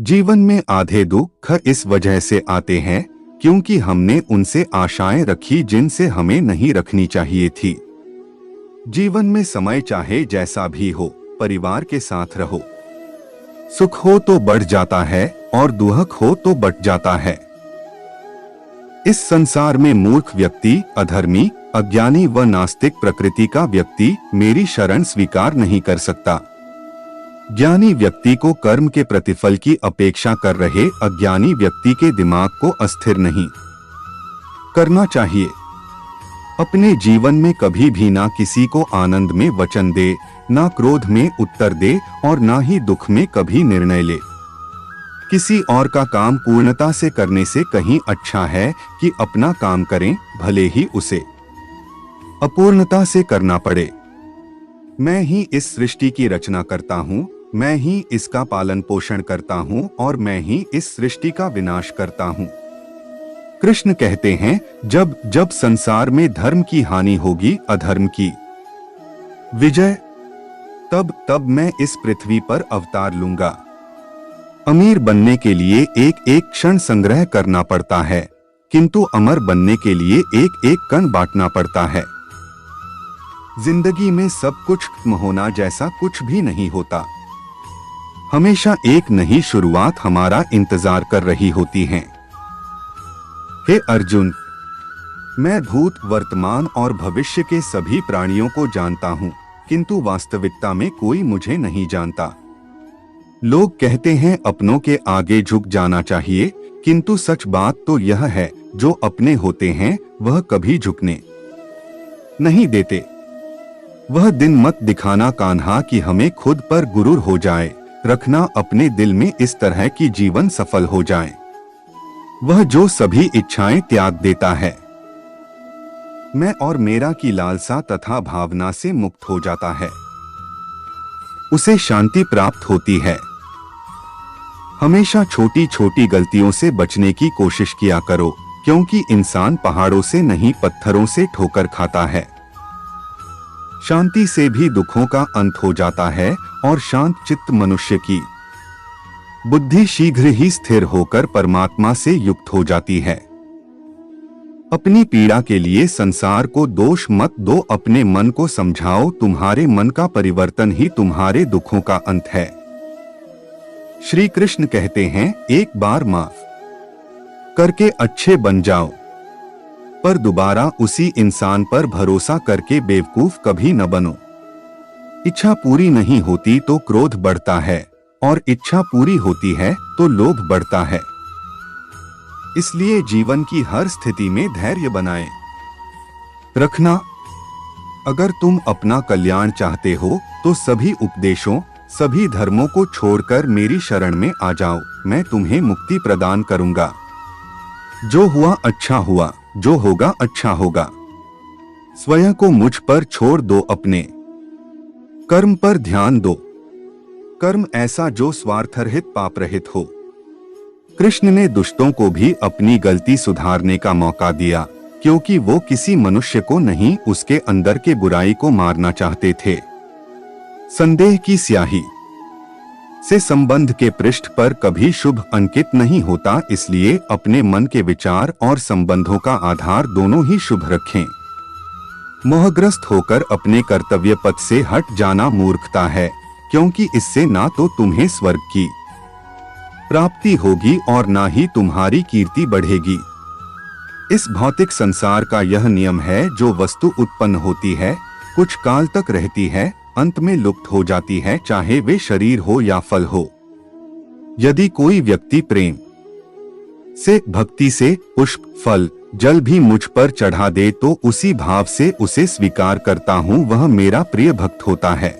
जीवन में आधे दुख इस वजह से आते हैं क्योंकि हमने उनसे आशाएं रखी जिनसे हमें नहीं रखनी चाहिए थी। जीवन में समय चाहे जैसा भी हो, परिवार के साथ रहो। सुख हो तो बढ़ जाता है और दुख हो तो बट जाता है। इस संसार में मूर्ख व्यक्ति, अधर्मी, अज्ञानी व नास्तिक प्रकृति का व्यक्ति मेरी शरण स्वीकार नहीं कर सकता। ज्ञानी व्यक्ति को कर्म के प्रतिफल की अपेक्षा कर रहे अज्ञानी व्यक्ति के दिमाग को अस्थिर नहीं करना चाहिए। अपने जीवन में कभी भी ना किसी को आनंद में वचन दे, ना क्रोध में उत्तर दे और ना ही दुख में कभी निर्णय ले। किसी और का काम पूर्णता से करने से कहीं अच्छा है कि अपना काम करें, भले ही उसे अपूर्णता से करना पड़े। मैं ही इस सृष्टि की रचना करता हूँ, मैं ही इसका पालन पोषण करता हूँ और मैं ही इस सृष्टि का विनाश करता हूँ। कृष्ण कहते हैं, जब जब संसार में धर्म की हानि होगी, अधर्म की विजय, तब तब मैं इस पृथ्वी पर अवतार लूंगा। अमीर बनने के लिए एक एक क्षण संग्रह करना पड़ता है, किंतु अमर बनने के लिए एक एक कण बांटना पड़ता है। जिंदगी में सब कुछ खत्म होना जैसा कुछ भी नहीं होता। हमेशा एक नई शुरुआत हमारा इंतजार कर रही होती है। हे अर्जुन, मैं भूत, वर्तमान और भविष्य के सभी प्राणियों को जानता हूँ, किंतु वास्तविकता में कोई मुझे नहीं जानता। लोग कहते हैं अपनों के आगे झुक जाना चाहिए, किंतु सच बात तो यह है, जो अपने होते हैं वह कभी झुकने नहीं देते। वह दिन मत दिखाना कान्हा कि हमें खुद पर गुरूर हो जाए, रखना अपने दिल में इस तरह की जीवन सफल हो जाए। वह जो सभी इच्छाएं त्याग देता है, मैं और मेरा की लालसा तथा भावना से मुक्त हो जाता है, उसे शांति प्राप्त होती है। हमेशा छोटी छोटी गलतियों से बचने की कोशिश किया करो, क्योंकि इंसान पहाड़ों से नहीं पत्थरों से ठोकर खाता है। शांति से भी दुखों का अंत हो जाता है और शांत चित्त मनुष्य की बुद्धि शीघ्र ही स्थिर होकर परमात्मा से युक्त हो जाती है। अपनी पीड़ा के लिए संसार को दोष मत दो, अपने मन को समझाओ, तुम्हारे मन का परिवर्तन ही तुम्हारे दुखों का अंत है। श्री कृष्ण कहते हैं, एक बार माफ करके अच्छे बन जाओ, पर दोबारा उसी इंसान पर भरोसा करके बेवकूफ कभी न बनो। इच्छा पूरी नहीं होती तो क्रोध बढ़ता है और इच्छा पूरी होती है तो लोभ बढ़ता है। इसलिए जीवन की हर स्थिति में धैर्य बनाए रखना। अगर तुम अपना कल्याण चाहते हो तो सभी उपदेशों, सभी धर्मों को छोड़कर मेरी शरण में आ जाओ, मैं तुम्हें मुक्ति प्रदान करूंगा। जो हुआ अच्छा हुआ, जो होगा अच्छा होगा। स्वयं को मुझ पर छोड़ दो, अपने कर्म पर ध्यान दो। कर्म ऐसा जो स्वार्थरहित पाप रहित हो। कृष्ण ने दुष्टों को भी अपनी गलती सुधारने का मौका दिया, क्योंकि वो किसी मनुष्य को नहीं, उसके अंदर के बुराई को मारना चाहते थे। संदेह की स्याही से संबंध के पृष्ठ पर कभी शुभ अंकित नहीं होता, इसलिए अपने मन के विचार और संबंधों का आधार दोनों ही शुभ रखें। मोहग्रस्त होकर अपने कर्तव्य पथ से हट जाना मूर्खता है, क्योंकि इससे ना तो तुम्हें स्वर्ग की प्राप्ति होगी और ना ही तुम्हारी कीर्ति बढ़ेगी। इस भौतिक संसार का यह नियम है, जो वस्तु उत्पन्न होती है, कुछ काल तक रहती है, अंत में लुप्त हो जाती है, चाहे वे शरीर हो या फल हो। यदि कोई व्यक्ति प्रेम से, भक्ति से पुष्प, फल, जल भी मुझ पर चढ़ा दे तो उसी भाव से उसे स्वीकार करता हूँ, वह मेरा प्रिय भक्त होता है।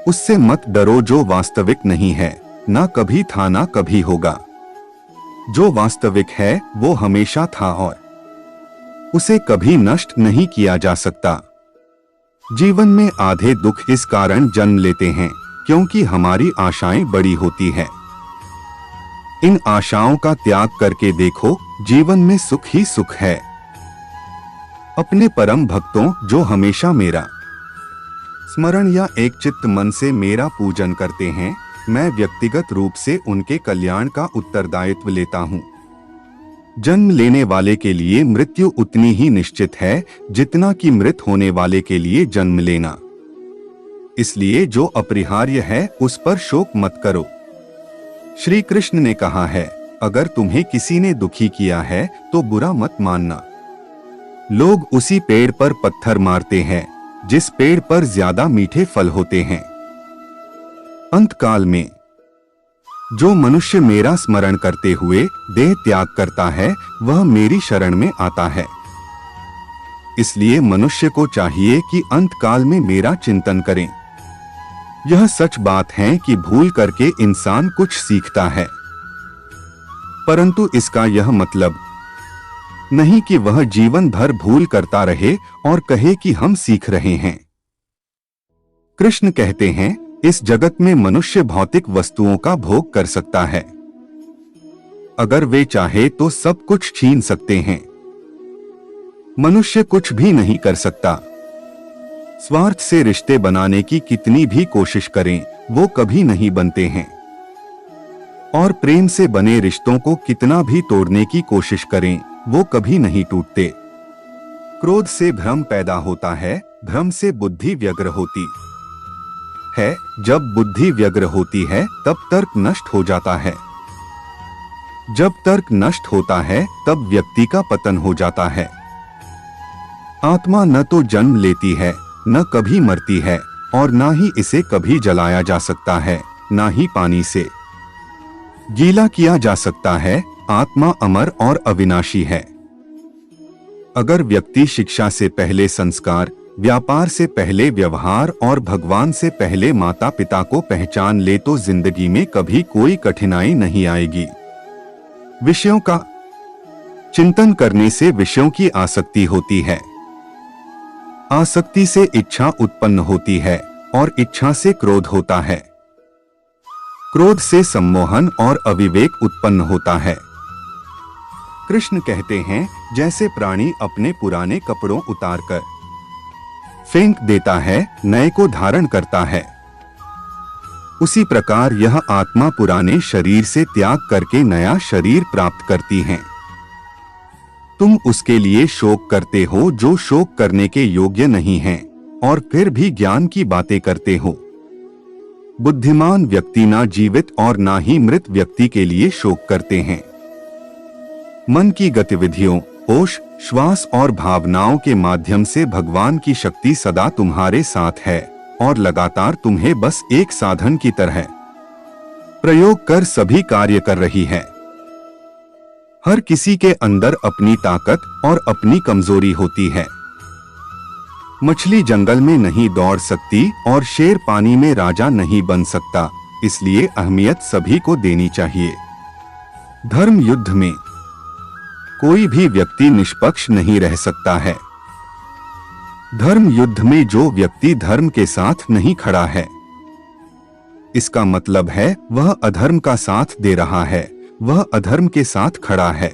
उससे मत डरो जो वास्तविक नहीं है, ना कभी था ना कभी होगा। जो वास्तविक है वो हमेशा था और उसे कभी नष्ट नहीं किया जा सकता। जीवन में आधे दुख इस कारण जन्म लेते हैं क्योंकि हमारी आशाएं बड़ी होती हैं। इन आशाओं का त्याग करके देखो, जीवन में सुख ही सुख है। अपने परम भक्तों जो हमेशा मेरा स्मरण या एक चित्त मन से मेरा पूजन करते हैं, मैं व्यक्तिगत रूप से उनके कल्याण का उत्तरदायित्व लेता हूँ। जन्म लेने वाले के लिए मृत्यु उतनी ही निश्चित है जितना कि मृत होने वाले के लिए जन्म लेना। इसलिए जो अपरिहार्य है उस पर शोक मत करो। श्री कृष्ण ने कहा है, अगर तुम्हें किसी ने दुखी किया है तो बुरा मत मानना। लोग उसी पेड़ पर पत्थर मारते हैं जिस पेड़ पर ज्यादा मीठे फल होते हैं। अंतकाल में जो मनुष्य मेरा स्मरण करते हुए देह त्याग करता है वह मेरी शरण में आता है। इसलिए मनुष्य को चाहिए कि अंतकाल में मेरा चिंतन करें। यह सच बात है कि भूल करके इंसान कुछ सीखता है, परंतु इसका यह मतलब नहीं कि वह जीवन भर भूल करता रहे और कहे कि हम सीख रहे हैं। कृष्ण कहते हैं, इस जगत में मनुष्य भौतिक वस्तुओं का भोग कर सकता है। अगर वे चाहे तो सब कुछ छीन सकते हैं। मनुष्य कुछ भी नहीं कर सकता। स्वार्थ से रिश्ते बनाने की कितनी भी कोशिश करें वो कभी नहीं बनते हैं, और प्रेम से बने रिश्तों को कितना भी तोड़ने की कोशिश करें वो कभी नहीं टूटते। क्रोध से भ्रम पैदा होता है, भ्रम से बुद्धि व्यग्र होती है। जब बुद्धि व्यग्र होती है तब तर्क नष्ट हो जाता है। जब तर्क नष्ट होता है तब व्यक्ति का पतन हो जाता है। आत्मा न तो जन्म लेती है, न कभी मरती है, और न ही इसे कभी जलाया जा सकता है, न ही पानी से गीला किया जा सकता है। आत्मा अमर और अविनाशी है। अगर व्यक्ति शिक्षा से पहले संस्कार, व्यापार से पहले व्यवहार और भगवान से पहले माता पिता को पहचान ले तो जिंदगी में कभी कोई कठिनाई नहीं आएगी। विषयों का चिंतन करने से विषयों की आसक्ति होती है। आसक्ति से इच्छा उत्पन्न होती है और इच्छा से क्रोध होता है। क्रोध से सम्मोहन और अविवेक उत्पन्न होता है। कृष्ण कहते हैं, जैसे प्राणी अपने पुराने कपड़ों उतारकर फेंक देता है, नए को धारण करता है, उसी प्रकार यह आत्मा पुराने शरीर से त्याग करके नया शरीर प्राप्त करती है। तुम उसके लिए शोक करते हो जो शोक करने के योग्य नहीं है, और फिर भी ज्ञान की बातें करते हो। बुद्धिमान व्यक्ति ना जीवित और ना ही मृत व्यक्ति के लिए शोक करते हैं। मन की गतिविधियों, होश, श्वास और भावनाओं के माध्यम से भगवान की शक्ति सदा तुम्हारे साथ है और लगातार तुम्हें बस एक साधन की तरह प्रयोग कर सभी कार्य कर रही है। हर किसी के अंदर अपनी ताकत और अपनी कमजोरी होती है। मछली जंगल में नहीं दौड़ सकती और शेर पानी में राजा नहीं बन सकता, इसलिए अहमियत सभी को देनी चाहिए। धर्म युद्ध में कोई भी व्यक्ति निष्पक्ष नहीं रह सकता है। धर्म युद्ध में जो व्यक्ति धर्म के साथ नहीं खड़ा है, इसका मतलब है वह अधर्म का साथ दे रहा है, वह अधर्म के साथ खड़ा है।